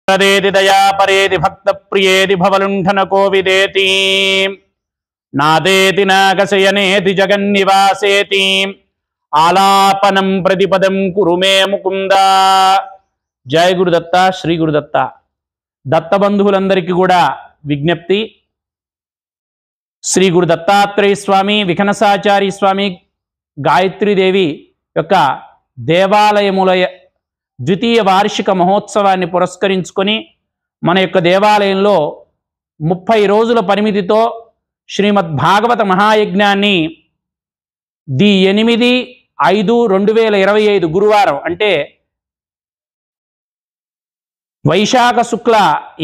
తదేతి దయాపరేతి భక్తప్రియేతి భవలుంఠన కోవిదేతి నాదేతి నాగశయనేతి జగన్నివాసేతి ఆలాపనం ప్రతిపదం కురు మే ముకుంద. జయ గురుదత్త, శ్రీ గురుదత్త. దత్తబంధువులందరికీ కూడా విజ్ఞప్తి. శ్రీ గురు దత్తాత్రేయ స్వామి, విఘనసాచారి స్వామి, గాయత్రీదేవి యొక్క దేవాలయముల ద్వితీయ వార్షిక మహోత్సవాన్ని పురస్కరించుకొని మన యొక్క దేవాలయంలో 30 రోజుల పరిమితితో శ్రీమద్ భాగవత మహాయజ్ఞాన్ని 8/5/2025 గురువారం అంటే వైశాఖ శుక్ల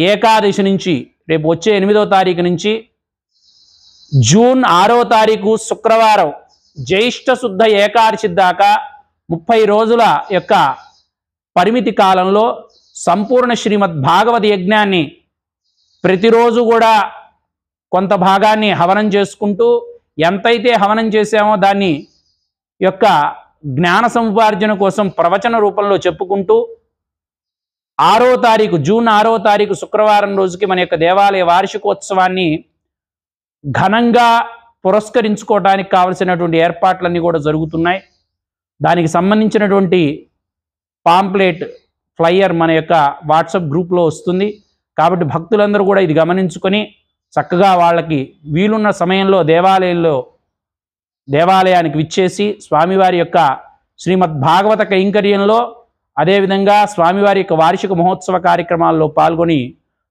ఏకాదశి నుంచి రేపు వచ్చే 8వ తారీఖు నుంచి జూన్ 6వ తారీఖు శుక్రవారం జ్యేష్ఠ శుద్ధ ఏకాదశి దాకా 30 రోజుల యొక్క పరిమితి కాలంలో సంపూర్ణ శ్రీమద్ భాగవత యజ్ఞాన్ని ప్రతిరోజు కూడా కొంత భాగాన్ని హవనం చేసుకుంటూ ఎంతైతే హవనం చేసామో దాన్ని యొక్క జ్ఞాన సముపార్జన కోసం ప్రవచన రూపంలో చెప్పుకుంటూ 6వ తారీఖు జూన్ 6వ తారీఖు శుక్రవారం రోజుకి మన యొక్క దేవాలయ వార్షికోత్సవాన్ని ఘనంగా పురస్కరించుకోవడానికి కావలసినటువంటి ఏర్పాట్లన్నీ కూడా జరుగుతున్నాయి. దానికి సంబంధించినటువంటి పాంప్లెట్ ఫ్లైయర్ మన యొక్క వాట్సాప్ గ్రూప్లో వస్తుంది. కాబట్టి భక్తులందరూ కూడా ఇది గమనించుకొని చక్కగా వాళ్ళకి వీలున్న సమయంలో దేవాలయానికి విచ్చేసి స్వామివారి యొక్క శ్రీమద్ భాగవత కైంకర్యంలో అదేవిధంగా స్వామివారి యొక్క వార్షిక మహోత్సవ కార్యక్రమాల్లో పాల్గొని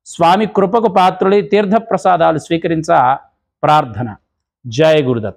స్వామి కృపకు పాత్రులై తీర్థప్రసాదాలు స్వీకరించ ప్రార్థన. జయ గురుదత్త.